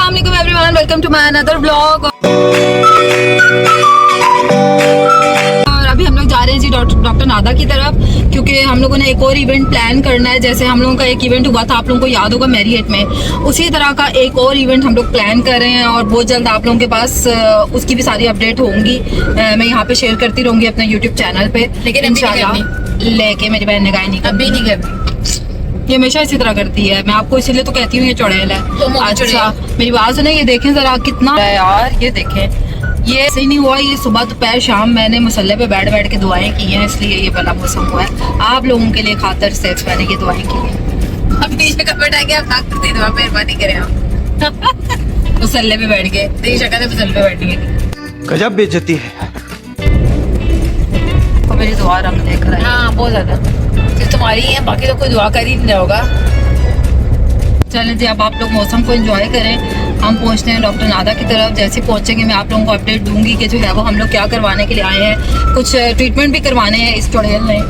अस्सलाम वालेकुम everyone, welcome to my another vlog. और अभी हम लोग जा रहे हैं जी डॉक्टर नादा की तरफ, क्योंकि हम लोगों ने एक और इवेंट प्लान करना है। जैसे हम लोगों का एक इवेंट हुआ था, आप लोगों को याद होगा, मैरियट में, उसी तरह का एक और इवेंट हम लोग प्लान कर रहे हैं और बहुत जल्द आप लोगों के पास उसकी भी सारी अपडेट होंगी। मैं यहाँ पे शेयर करती रहूँगी अपने यूट्यूब चैनल पे, लेकिन इंशाल्लाह लेके मेरी बहन ने कहा नहीं अभी नहीं करती, ये हमेशा इसी तरह करती है। मैं आपको इसीलिए तो कहती हूँ ये चुड़ैल है। अच्छा मेरी बात सुने, ये देखें जरा कितना है यार, ये देखें, ये सही नहीं हुआ। ये सुबह दोपहर शाम मैंने मसल्ले पे बैठ बैठ के दुआएं की हैं, इसलिए ये वाला मौसम हुआ है। आप लोगों के लिए खातर से मैंने ये दुआएं की हैं। अब नीचे कपड़ा डाल के आप नाक करती दुआ, मेहरबानी करें आप। मसल्ले पे बैठ के देश का मसल्ले पे बैठ गए, गजब बेइज्जती है। और मेरी दुआ रंग देख रहा है। हाँ बहुत ज्यादा, सिर्फ तुम्हारी है, बाकी तो कोई दुआ कर ही नहीं होगा। चलें जी, अब आप लोग मौसम को एंजॉय करें। हम पहुंचते हैं डॉक्टर नादा की तरफ। जैसे पहुंचेंगे मैं आप लोगों को अपडेट दूंगी कि जो है वो हम लोग क्या करवाने के लिए आए हैं। कुछ ट्रीटमेंट भी करवाने हैं इस चुड़ैल में,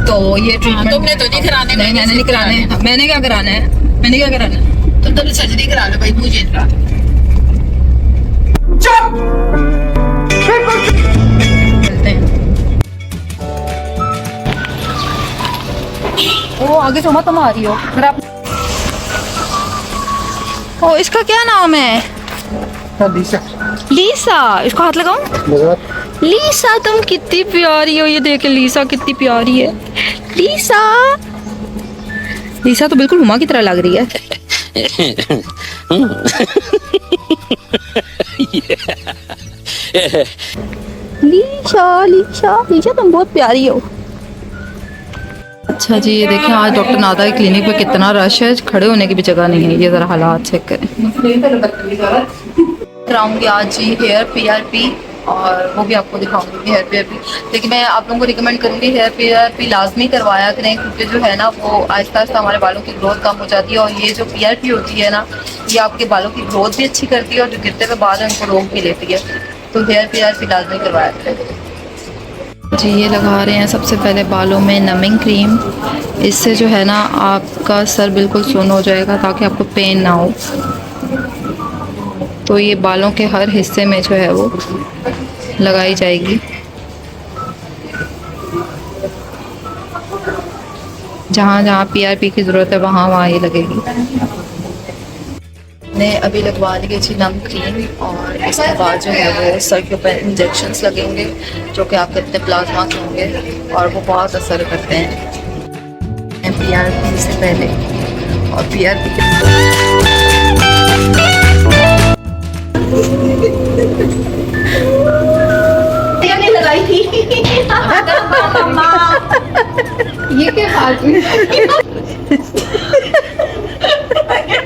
तो ये ट्रीटमेंट तुमने तो नहीं कराने। नहीं, मैंने नहीं कराने हैं। मैंने क्या कराना है, मैंने क्या कराना है? तुम तो सर्जरी करा लो भाई, मुझे करा लो। चलते हैं। वो आगे से मत आ रही हो। ओ, इसका क्या नाम है? लीसा। इसको हाथ लगाऊं? लीसा, तुम कितनी प्यारी हो। ये देखे लीसा कितनी प्यारी है। लीसा, लीसा तो बिल्कुल हुमा की तरह लग रही है। लीसा, लीसा, लीसा, तुम बहुत प्यारी हो। अच्छा जी, ये देखें आज डॉक्टर नादा की क्लिनिक पे कितना रश है, खड़े होने की भी जगह नहीं है। ये जरा हालात चेक करें। कराऊंगी आज जी हेयर PRP, और वो भी आपको दिखाऊंगी हेयर PRP। लेकिन मैं आप लोगों को रिकमेंड करूंगी हेयर PRP लाजमी करवाया करें, क्योंकि जो है ना वो आहिस्ता आहिस्ता हमारे बालों की ग्रोथ कम हो जाती है। और ये जो PRP होती है ना, ये आपके बालों की ग्रोथ भी अच्छी करती है और जो गिरते हुए बाल है उनको रोक भी लेती है। तो हेयर PRP लाजमी करवाया करें जी। ये लगा रहे हैं सबसे पहले बालों में नमिंग क्रीम। इससे जो है ना आपका सर बिल्कुल सुन हो जाएगा, ताकि आपको पेन ना हो। तो ये बालों के हर हिस्से में जो है वो लगाई जाएगी। जहाँ जहाँ PRP की ज़रूरत है वहाँ वहाँ ये लगेगी। ने अभी लगवा ली थी नम क्रीम, और इसके बाद जो है वो सर के ऊपर इंजेक्शंस लगेंगे, जो कि आपके इतने प्लाज्मा के होंगे और वो बहुत असर करते हैं PRP से पहले और PRP के लगाई थी। ये क्या बात है?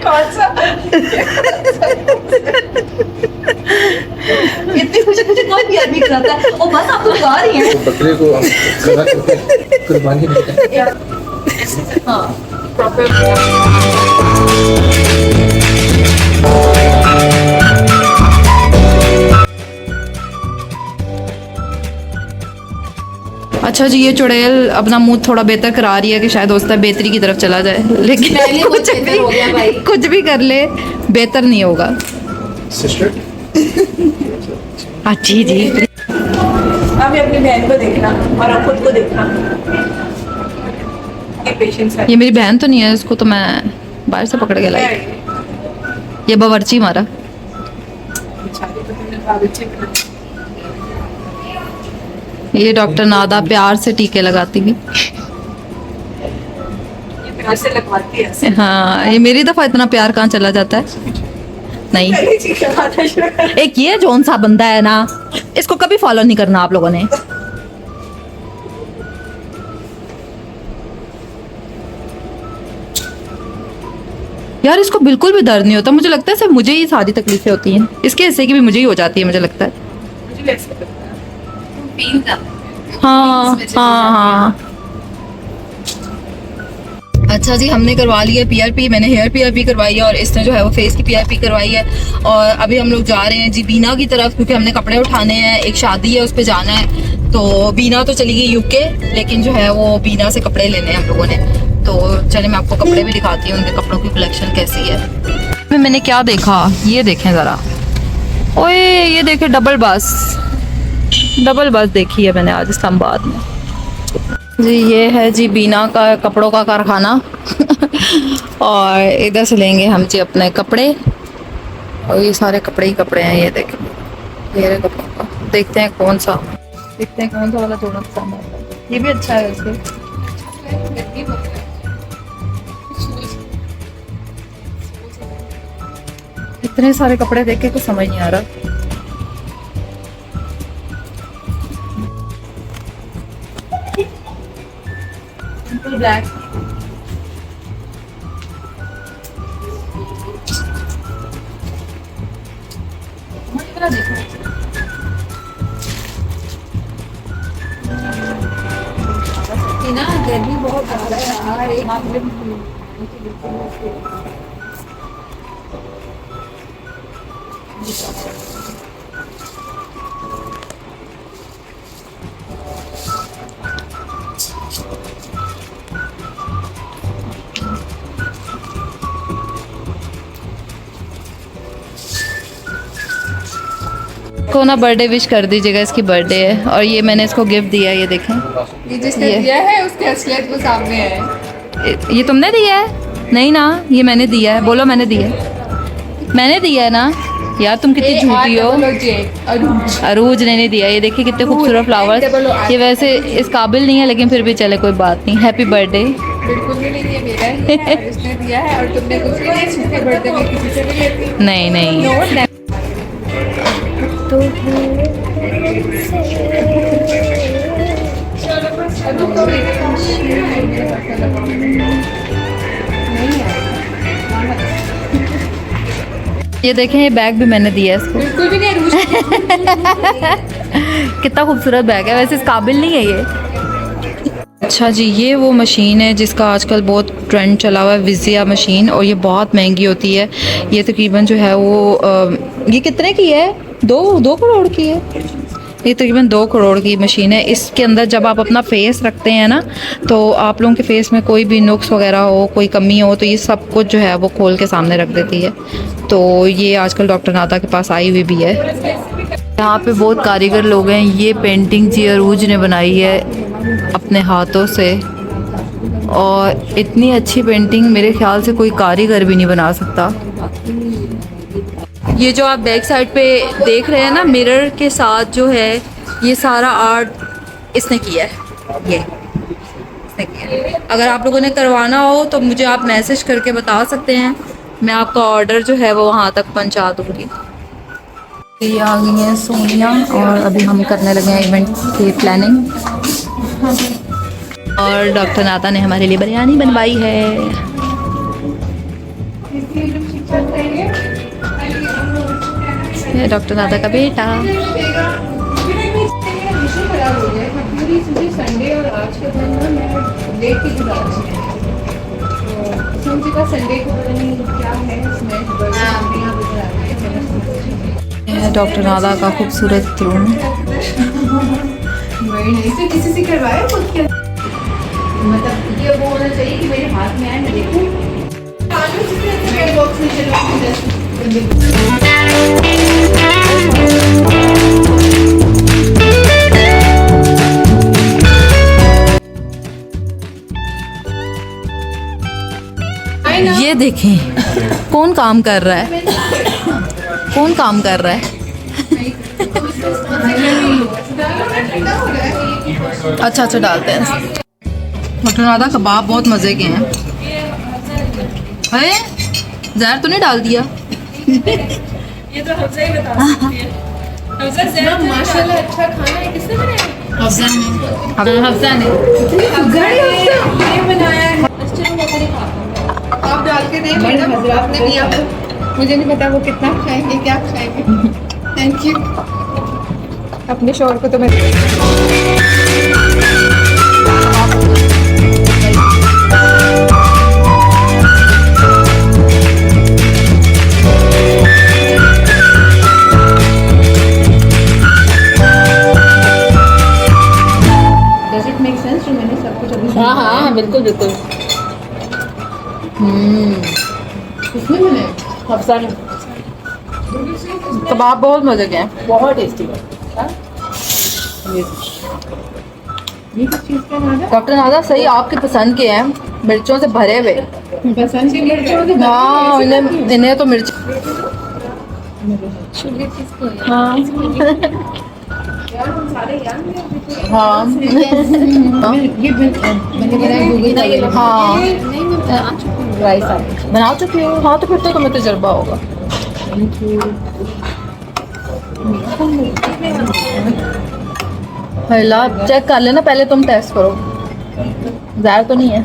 कौन सा? इतनी खुशी मुझे कोई PRP कराता है। ओ बस आप तो गा रही हैं। बकरे को कुर्बानी देते हैं। हाँ, प्रॉपर। अच्छा जी, ये चुड़ैल अपना मुंह थोड़ा बेहतर करा रही है कि शायद होता है बेहतरी की तरफ चला जाए, लेकिन कुछ भी कर ले बेहतर नहीं होगा। सिस्टर अच्छी जी। आप अपनी बहन को देखना और आप खुद को देखना। ये पेशेंस है। ये मेरी बहन तो नहीं है, इसको तो मैं बाहर से पकड़ के लाई। ये बावर्ची मारा। ये डॉक्टर नादा प्यार से टीके लगाती भी। प्यार से लगवाती है। हाँ, ये मेरी दफा इतना प्यार कहाँ चला जाता है। नहीं, एक ये जोन सा बंदा है ना, इसको कभी फॉलो नहीं करना आप लोगों ने। यार इसको बिल्कुल भी दर्द नहीं होता। मुझे लगता है सिर्फ मुझे ही सारी तकलीफें होती हैं, इसके हिस्से की भी मुझे ही हो जाती है, मुझे लगता है। हाँ हाँ हाँ। अच्छा जी, हमने करवा लिया PRP। मैंने हेयर PRP करवाई है और इसने जो है वो फेस की PRP करवाई है। और अभी हम लोग जा रहे हैं जी बीना की तरफ, क्योंकि हमने कपड़े उठाने हैं। एक शादी है, उस पर जाना है। तो बीना तो चली गई UK, लेकिन जो है वो बीना से कपड़े लेने हैं हम लोगों ने। तो चले मैं आपको कपड़े भी दिखाती हूँ, उनके कपड़ों की कलेक्शन कैसी है। में मैंने क्या देखा, ये देखें ज़रा। ओए ये देखें, डबल बस देखी है मैंने आज इस्लामाबाद में। जी ये है जी बीना का कपड़ों का कारखाना और इधर से लेंगे हम जी अपने कपड़े, और ये सारे कपड़े ही कपड़े हैं। ये देखें, ये रहे कपड़ों का। देखते हैं कौन सा वाला जोड़ा पसंद आता है। ये भी अच्छा है वैसे। इतने सारे कपड़े देख के कुछ समझ नहीं आ रहा। ब्लैक ना गर्मी बहुत ज्यादा है यार। एक को ना बर्थडे विश कर दीजिएगा, इसकी बर्थडे है और ये मैंने इसको गिफ्ट दिया है। ये देखें, ये जिसने ये। दिया है उसके असलियत वो सामने है। ये तुमने दिया है? नहीं ना, ये मैंने दिया है। बोलो मैंने दिया है, मैंने दिया है ना यार। तुम कितनी झूठी हो। अरूज ने नहीं दिया। ये देखिए कितने खूबसूरत फ्लावर्स। ये वैसे इस काबिल नहीं है लेकिन फिर भी चले, कोई बात नहीं। Happy birthday. बिल्कुल भी नहीं, ये मेरा ही है और उसने दिया है और तुमने कुछ भी नहीं। उसके बर्थडे में किसी से भी लेती नहीं नहीं ये देखें, ये बैग भी मैंने दिया है इसको। बिल्कुल भी नहीं। कितना खूबसूरत बैग है, वैसे इस काबिल नहीं है ये। अच्छा जी, ये वो मशीन है जिसका आजकल बहुत ट्रेंड चला हुआ है, विजिया मशीन, और ये बहुत महंगी होती है। ये तकरीबन जो है वो ये कितने की है? 2 करोड़ की है। ये तकरीबन 2 करोड़ की मशीन है। इसके अंदर जब आप अपना फेस रखते हैं ना, तो आप लोगों के फेस में कोई भी नुक्स वगैरह हो, कोई कमी हो, तो ये सब कुछ जो है वो खोल के सामने रख देती है। तो ये आजकल डॉक्टर नाता के पास आई हुई भी है। यहाँ पे बहुत कारीगर लोग हैं। ये पेंटिंग जी अरूज ने बनाई है अपने हाथों से, और इतनी अच्छी पेंटिंग मेरे ख्याल से कोई कारीगर भी नहीं बना सकता। ये जो आप बैक साइड पे देख रहे हैं ना, मिरर के साथ जो है, ये सारा आर्ट इसने किया है। ये इसने किया है। अगर आप लोगों ने करवाना हो तो मुझे आप मैसेज करके बता सकते हैं, मैं आपका ऑर्डर जो है वो वहाँ तक पहुँचा दूँगी। ये आ गई हैं सोनिया और अभी हम करने लगे हैं इवेंट की प्लानिंग, और डॉक्टर नाता ने हमारे लिए बिरयानी बनवाई है। ये डॉक्टर नाता का बेटा। संडे और आज के दिन ना मैं लेट की संडे को क्या है इसमें। डॉक्टर नाता का खूबसूरत रूम। किसी से करवाया खुद के, मतलब ये वो होना चाहिए कि मेरे हाथ में आए, मैं देखूं। ये देखें कौन काम कर रहा है, कौन काम कर रहा है। अच्छा अच्छा डालते हैं। डॉक्टर नाता कबाब बहुत मज़े के हैं। अरे जहर तो नहीं डाल दिया? ये तो हफ्सा ही बता सकती है। हफ्सा माशाल्लाह अच्छा खाना है। किसने बनाया? हफ्सा ने ये बनाया है। आप डाल के नहीं, मैडम आपने दिया। मुझे नहीं पता वो कितना खाएंगे, क्या खाएंगे। Thank you. अपने शौहर को तो मैं हाँ बिल्कुल बिल्कुल। उसमें मैंने अफसाने कबाब बहुत मजे के हैं। बहुत टेस्टी है। हाँ? ये किस चीज़ का नाम है? डॉक्टर नादा सही आपकी पसंद के हैं, मिर्चों से भरे हुए। पसंद की मिर्चों से हाँ, इन्हें तो मिर्च हाँ हाँ ये मैंने बनाया गूगल का हाँ राइस आ बना चुकी हूँ। हाँ तो फिर तो तुम्हें तजुर्बा होगा। हेला चेक कर लेना पहले, तुम टेस्ट करो, ज़ाहिर तो नहीं है।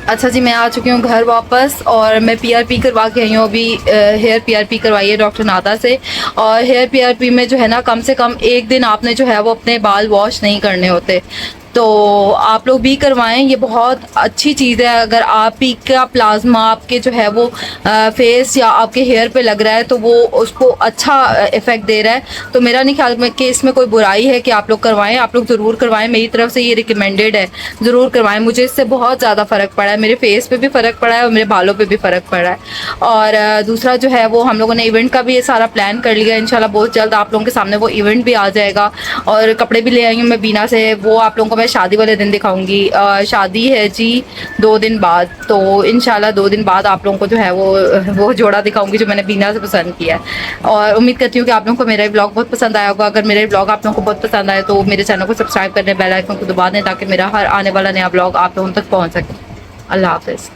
अच्छा जी, मैं आ चुकी हूँ घर वापस और मैं पीआरपी करवा के आई हूँ अभी। हेयर पीआरपी करवाई है डॉक्टर नादा से। और हेयर पीआरपी में जो है ना, कम से कम एक दिन आपने जो है वो अपने बाल वॉश नहीं करने होते, तो आप लोग भी करवाएं। ये बहुत अच्छी चीज़ है। अगर आप ही का प्लाज्मा आपके जो है वो फेस या आपके हेयर पे लग रहा है तो वो उसको अच्छा इफ़ेक्ट दे रहा है। तो मेरा नहीं ख्याल में कि इसमें कोई बुराई है कि आप लोग करवाएं। आप लोग ज़रूर करवाएं, मेरी तरफ से ये रिकमेंडेड है, ज़रूर करवाएं। मुझे इससे बहुत ज़्यादा फ़र्क पड़ा है, मेरे फेस पे भी फ़र्क पड़ा है और मेरे बालों पे भी फ़र्क पड़ा है। और दूसरा जो है वो हम लोगों ने इवेंट का भी ये सारा प्लान कर लिया। इंशाल्लाह बहुत जल्द आप लोगों के सामने वो इवेंट भी आ जाएगा। और कपड़े भी ले आई हूँ मैं बीना से, वो आप लोगों को मैं शादी वाले दिन दिखाऊंगी। शादी है जी 2 दिन बाद, तो इंशाल्लाह 2 दिन बाद आप लोगों को जो है वो जोड़ा दिखाऊंगी जो मैंने बीना से पसंद किया है। और उम्मीद करती हूँ कि आप लोगों को मेरा ब्लॉग बहुत पसंद आया होगा। अगर मेरा ब्लॉग आप लोगों को बहुत पसंद आए तो मेरे चैनल को सब्सक्राइब करने, बेल आइकन को दबा दें ताकि मेरा हर आने वाला नया ब्लॉग आप लोगों तक पहुँच सके। अल्लाह हाफिज़।